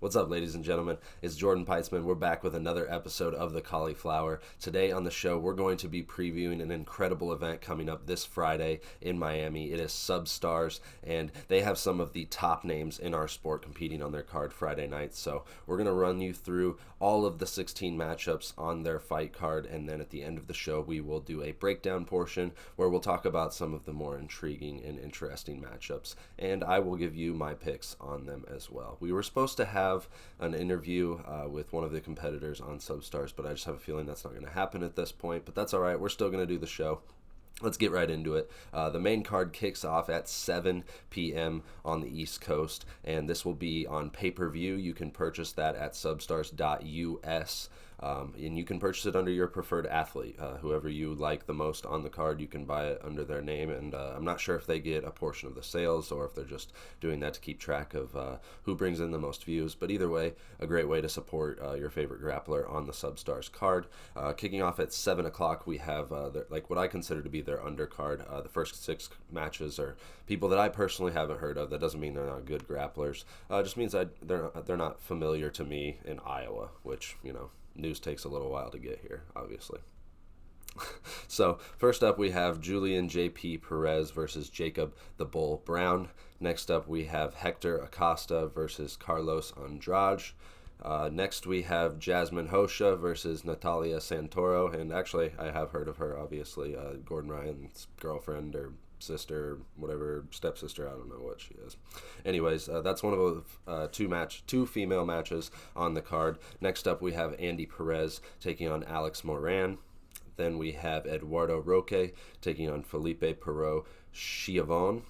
What's up, ladies and gentlemen? It's Jordan Peitzman. We're back with another episode of the Caulifl-Hour. Today on the show, we're going to be previewing an incredible event coming up this Friday in Miami. It is Substars, and they have some of the top names in our sport competing on their card Friday night. So we're going to run you through all of the 16 matchups on their fight card, and then at the end of the show, we will do a breakdown portion where we'll talk about some of the more intriguing and interesting matchups, and I will give you my picks on them as well. We were supposed to have an interview with one of the competitors on Substars, but I just have a feeling that's not going to happen at this point, but that's all right. We're still going to do the show. Let's get right into it. The main card kicks off at 7 p.m. on the East Coast, and this will be on pay-per-view. You can purchase that at substars.us. And you can purchase it under your preferred athlete. Whoever you like the most on the card, you can buy it under their name. And I'm not sure if they get a portion of the sales or if they're just doing that to keep track of who brings in the most views. But either way, a great way to support your favorite grappler on the Substars card. Kicking off at 7 o'clock, we have like what I consider to be their undercard. The first 6 matches are people that I personally haven't heard of. That doesn't mean they're not good grapplers. Just means they're not familiar to me in Iowa, which, you know, news takes a little while to get here, obviously. So, first up, we have Julian J.P. Perez versus Jacob the Bull Brown. Next up, we have Hector Acosta versus Carlos Andrade. Next, we have Jasmine Hosha versus Natalia Santoro. And actually, I have heard of her, obviously. Gordon Ryan's girlfriend or sister, whatever, stepsister, I don't know what she is. Anyways, that's one of the two female matches on the card. Next up, we have Andy Perez taking on Alex Moran. Then we have Eduardo Roque taking on Felipe Perot Chiavon.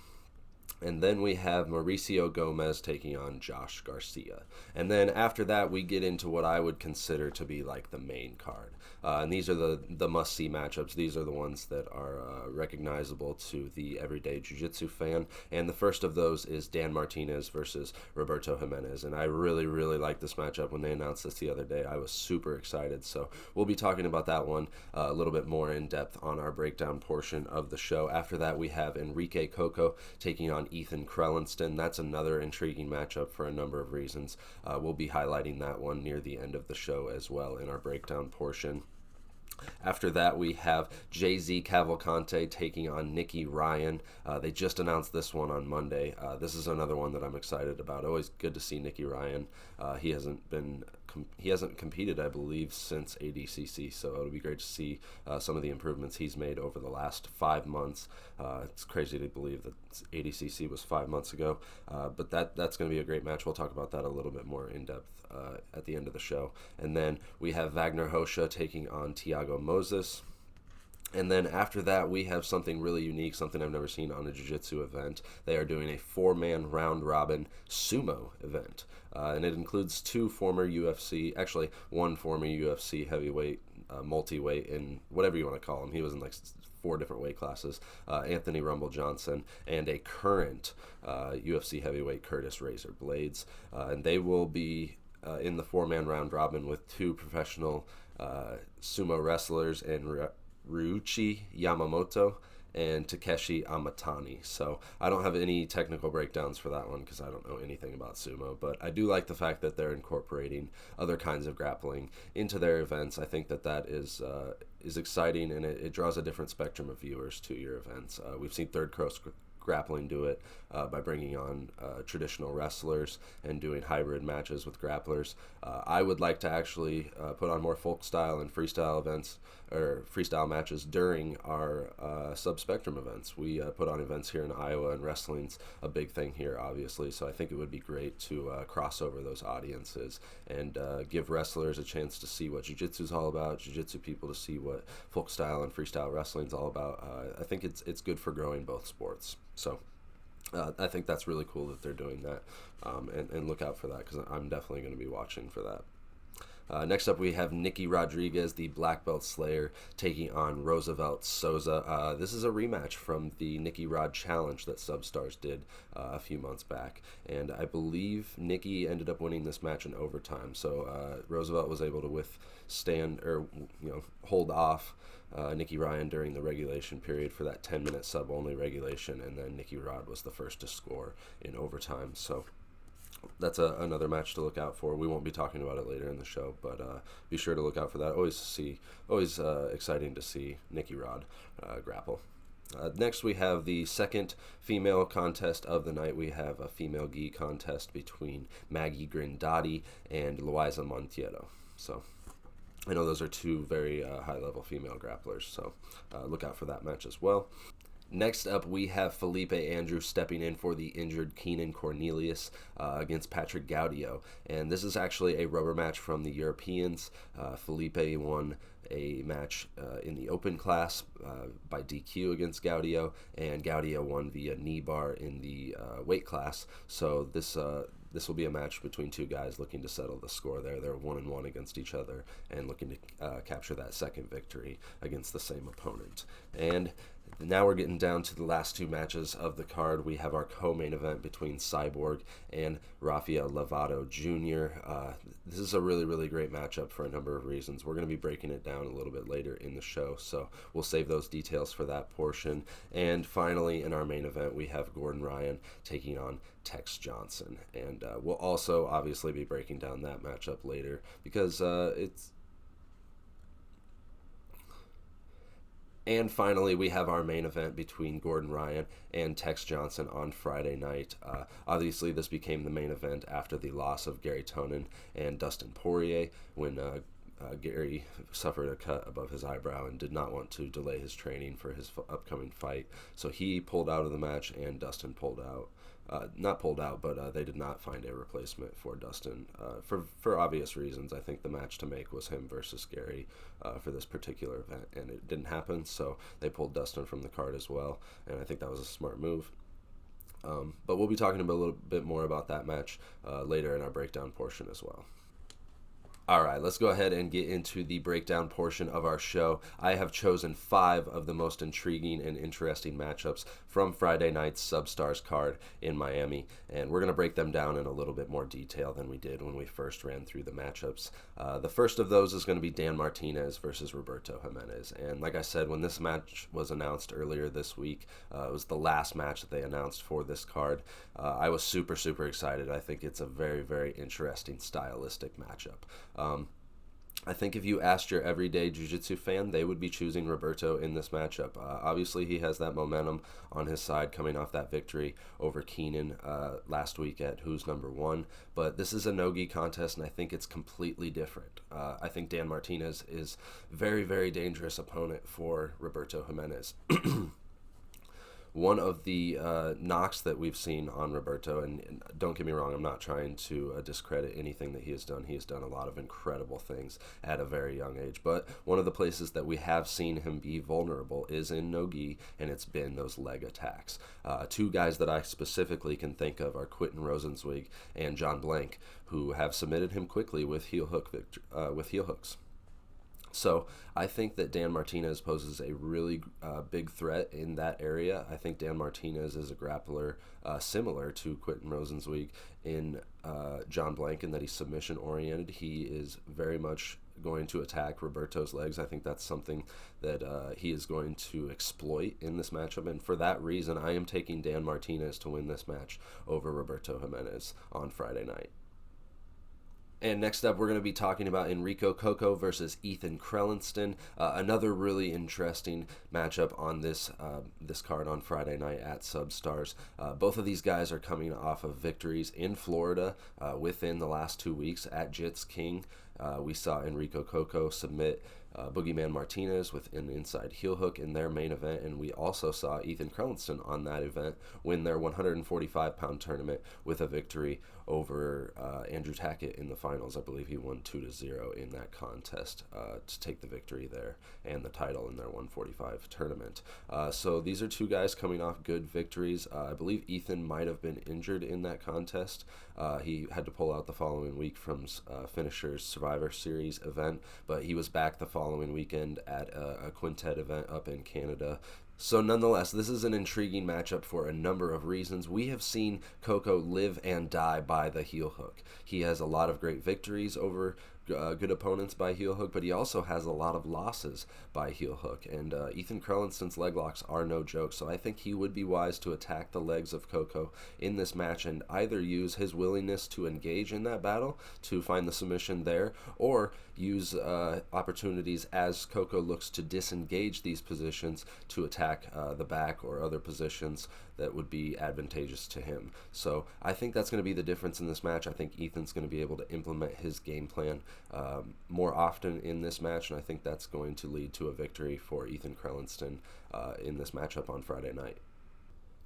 And then we have Mauricio Gomez taking on Josh Garcia. And then after that, we get into what I would consider to be like the main card. And these are the must-see matchups. These are the ones that are recognizable to the everyday jiu-jitsu fan. And the first of those is Dan Martinez versus Roberto Jimenez. And I really, really liked this matchup when they announced this the other day. I was super excited. So we'll be talking about that one a little bit more in depth on our breakdown portion of the show. After that, we have Enrique Coco taking on Ethan Cranston. That's another intriguing matchup for a number of reasons. We'll be highlighting that one near the end of the show as well in our breakdown portion. After that, we have Jay-Z Cavalcanti taking on Nicky Ryan. They just announced this one on Monday. This is another one that I'm excited about. Always good to see Nicky Ryan. He hasn't competed, I believe, since ADCC, so it'll be great to see some of the improvements he's made over the last 5 months. It's crazy to believe that ADCC was 5 months ago, but that's going to be a great match. We'll talk about that a little bit more in depth at the end of the show. And then we have Wagner Hosha taking on Thiago Moses. And then after that, we have something really unique, something I've never seen on a jiu-jitsu event. They are doing a 4-man round-robin sumo event. And it includes one former UFC heavyweight, multi-weight, and whatever you want to call him. He was in like 4 different weight classes. Anthony Rumble Johnson and a current UFC heavyweight, Curtis Razor Blades. And they will be in the 4-man round-robin with 2 professional sumo wrestlers and Ryuichi Yamamoto and Takeshi Amatani. So I don't have any technical breakdowns for that one because I don't know anything about sumo, but I do like the fact that they're incorporating other kinds of grappling into their events. I think that is exciting, and it draws a different spectrum of viewers to your events. We've seen Third Coast Grappling do it by bringing on traditional wrestlers and doing hybrid matches with grapplers. I would like to actually put on more folk style and freestyle events or freestyle matches during our sub-spectrum events. We put on events here in Iowa, and wrestling's a big thing here, obviously, so I think it would be great to cross over those audiences and give wrestlers a chance to see what jiu-jitsu is all about, jiu-jitsu people to see what folk style and freestyle wrestling is all about. I think it's good for growing both sports. So I think that's really cool that they're doing that, and look out for that because I'm definitely going to be watching for that. Next up, we have Nicky Rodriguez, the Black Belt Slayer, taking on Roosevelt Souza. This is a rematch from the Nicky Rod Challenge that Substars did a few months back, and I believe Nicky ended up winning this match in overtime. So Roosevelt was able to withstand or hold off Nicky Ryan during the regulation period for that 10-minute sub-only regulation, and then Nicky Rod was the first to score in overtime. So that's another match to look out for. We won't be talking about it later in the show, but be sure to look out for that. Always exciting to see Nicky Rod grapple. Next, we have the second female contest of the night. We have a female gi contest between Maggie Grindotti and Luisa Monteiro. So I know those are two very high-level female grapplers, so look out for that match as well. Next up, we have Felipe Andrew stepping in for the injured Keenan Cornelius against Patrick Gaudio. And this is actually a rubber match from the Europeans. Felipe won a match in the open class by DQ against Gaudio, and Gaudio won via knee bar in the weight class. So this will be a match between two guys looking to settle the score there. They're 1-1 against each other and looking to capture that second victory against the same opponent. And now we're getting down to the last two matches of the card. We have our co-main event between Cyborg and Rafael Lovato Jr. This is a really, really great matchup for a number of reasons. We're going to be breaking it down a little bit later in the show, so we'll save those details for that portion. And finally, in our main event, we have Gordon Ryan taking on Tex Johnson. And we'll also obviously be breaking down that matchup later because it's... And finally, we have our main event between Gordon Ryan and Tex Johnson on Friday night. Obviously, this became the main event after the loss of Gary Tonin and Dustin Poirier when Gary suffered a cut above his eyebrow and did not want to delay his training for his upcoming fight. So he pulled out of the match and Dustin pulled out. Not pulled out, but they did not find a replacement for Dustin for obvious reasons. I think the match to make was him versus Gary for this particular event, and it didn't happen, so they pulled Dustin from the card as well, and I think that was a smart move. But we'll be talking a little bit more about that match later in our breakdown portion as well. All right, let's go ahead and get into the breakdown portion of our show. I have chosen 5 of the most intriguing and interesting matchups from Friday night's Substars card in Miami, and we're going to break them down in a little bit more detail than we did when we first ran through the matchups. The first of those is going to be Dan Martinez versus Roberto Jimenez, and like I said, when this match was announced earlier this week, it was the last match that they announced for this card. I was super, super excited. I think it's a very, very interesting stylistic matchup. I think if you asked your everyday jiu-jitsu fan, they would be choosing Roberto in this matchup. Obviously, he has that momentum on his side coming off that victory over Keenan last week at Who's Number 1. But this is a no-gi contest, and I think it's completely different. I think Dan Martinez is very, very dangerous opponent for Roberto Jimenez. One of the knocks that we've seen on Roberto, and don't get me wrong, I'm not trying to discredit anything that he has done. He has done a lot of incredible things at a very young age. But one of the places that we have seen him be vulnerable is in no-gi, and it's been those leg attacks. Two guys that I specifically can think of are Quentin Rosenzweig and John Blank, who have submitted him quickly with heel hooks. So I think that Dan Martinez poses a really big threat in that area. I think Dan Martinez is a grappler similar to Quentin Rosenzweig in John Blank in that he's submission-oriented. He is very much going to attack Roberto's legs. I think that's something that he is going to exploit in this matchup, and for that reason, I am taking Dan Martinez to win this match over Roberto Jimenez on Friday night. And next up, we're going to be talking about Enrico Coco versus Ethan Cranston. Another really interesting matchup on this card on Friday night at Substars. Both of these guys are coming off of victories in Florida within the last 2 weeks at Jits King. We saw Enrico Coco submit Boogeyman Martinez with an inside heel hook in their main event, and we also saw Ethan Cranston on that event win their 145-pound tournament with a victory over Andrew Tackett in the finals. I believe he won 2-0 in that contest to take the victory there and the title in their 145 tournament. So these are two guys coming off good victories. I believe Ethan might have been injured in that contest. He had to pull out the following week from Finisher's Survivor Series event, but he was back the following weekend at a quintet event up in Canada So nonetheless, this is an intriguing matchup for a number of reasons. We have seen ECKO live and die by the heel hook. He has a lot of great victories over good opponents by heel hook, but he also has a lot of losses by heel hook. And Ethan Cranston's leg locks are no joke, so I think he would be wise to attack the legs of ECKO in this match and either use his willingness to engage in that battle to find the submission there, or use opportunities as ECKO looks to disengage these positions to attack the back or other positions that would be advantageous to him. So I think that's going to be the difference in this match. I think Ethan's going to be able to implement his game plan more often in this match, and I think that's going to lead to a victory for Ethan Cranston in this matchup on Friday night.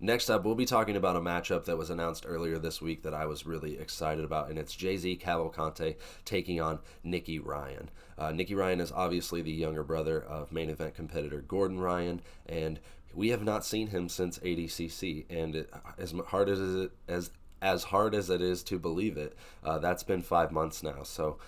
Next up, we'll be talking about a matchup that was announced earlier this week that I was really excited about, and it's Cavalcanti taking on Nicky Ryan. Nicky Ryan is obviously the younger brother of main event competitor Gordon Ryan, and we have not seen him since ADCC, and as hard as it is to believe it, that's been 5 months now. So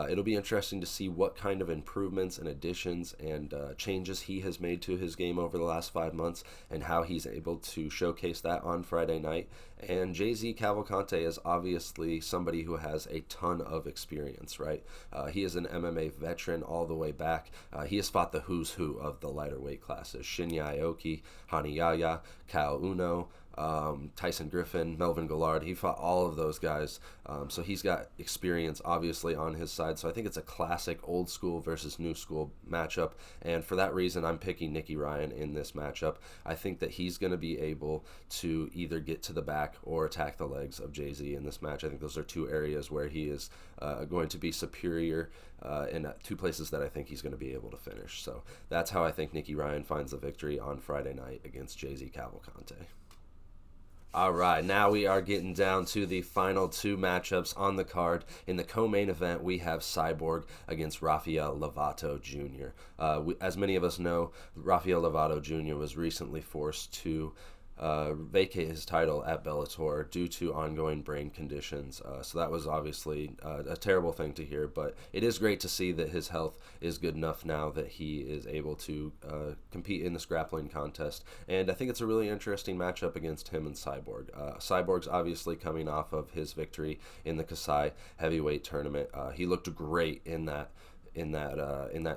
it'll be interesting to see what kind of improvements and additions and changes he has made to his game over the last 5 months and how he's able to showcase that on Friday night. And Cavalcanti is obviously somebody who has a ton of experience, right? He is an MMA veteran all the way back. He has fought the who's who of the lighter weight classes: Shinya Aoki, Hani Yaya, Kyle Uno, Tyson Griffin, Melvin Gillard. He fought all of those guys, so he's got experience obviously on his side. So I think it's a classic old school versus new school matchup, and for that reason I'm picking Nicky Ryan in this matchup. I think that he's going to be able to either get to the back or attack the legs of Jay-Z in this match. I think those are two areas where he is going to be superior, and two places that I think he's going to be able to finish. So that's how I think Nicky Ryan finds the victory on Friday night against Jay-Z Cavalcanti. All right, now we are getting down to the final two matchups on the card. In the co-main event, we have Cyborg against Rafael Lovato Jr. As many of us know, Rafael Lovato Jr. was recently forced to vacate his title at Bellator due to ongoing brain conditions. So that was obviously a terrible thing to hear, but it is great to see that his health is good enough now that he is able to compete in this grappling contest. And I think it's a really interesting matchup against him and Cyborg. Cyborg's obviously coming off of his victory in the Kasai heavyweight tournament. He looked great in that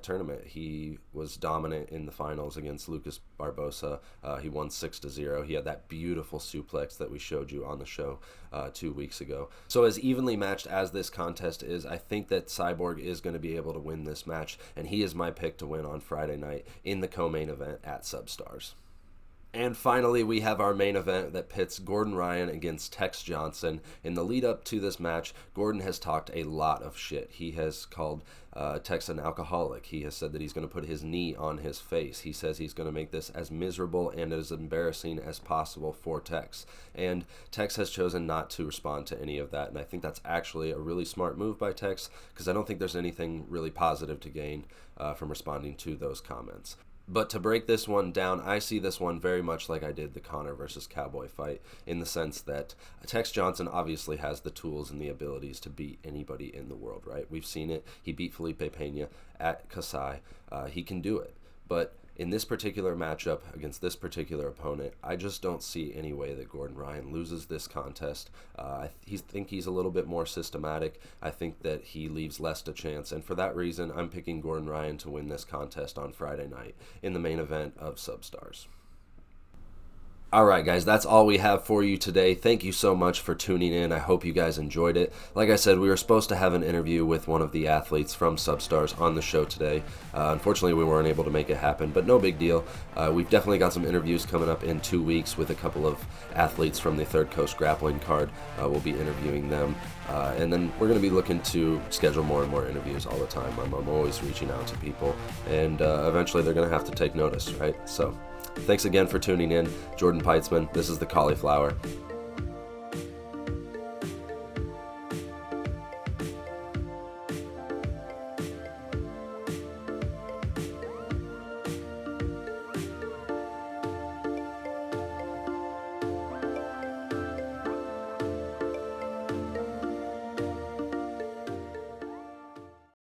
tournament. He was dominant in the finals against Lucas Barbosa. He won 6-0. He had that beautiful suplex that we showed you on the show 2 weeks ago. So as evenly matched as this contest is, I think that Cyborg is going to be able to win this match, and he is my pick to win on Friday night in the co-main event at Substars. And finally, we have our main event that pits Gordon Ryan against Tex Johnson. In the lead up to this match, Gordon has talked a lot of shit. He has called Tex an alcoholic. He has said that he's going to put his knee on his face. He says he's going to make this as miserable and as embarrassing as possible for Tex. And Tex has chosen not to respond to any of that. And I think that's actually a really smart move by Tex, because I don't think there's anything really positive to gain from responding to those comments. But to break this one down, I see this one very much like I did the Conor versus Cowboy fight, in the sense that Tex Johnson obviously has the tools and the abilities to beat anybody in the world, right? We've seen it. He beat Felipe Pena at Kasai. He can do it. But in this particular matchup against this particular opponent, I just don't see any way that Gordon Ryan loses this contest. I think he's a little bit more systematic. I think that he leaves less to chance, and for that reason, I'm picking Gordon Ryan to win this contest on Friday night in the main event of Substars. All right, guys, that's all we have for you today. Thank you so much for tuning in. I hope you guys enjoyed it. Like I said, we were supposed to have an interview with one of the athletes from Substars on the show today. Unfortunately, we weren't able to make it happen, but no big deal. We've definitely got some interviews coming up in 2 weeks with a couple of athletes from the Third Coast Grappling card. We'll be interviewing them, and then we're going to be looking to schedule more and more interviews all the time. I'm always reaching out to people, and eventually they're going to have to take notice, right? So thanks again for tuning in. Jordan Peitzman, this is the Caulifl-Hour.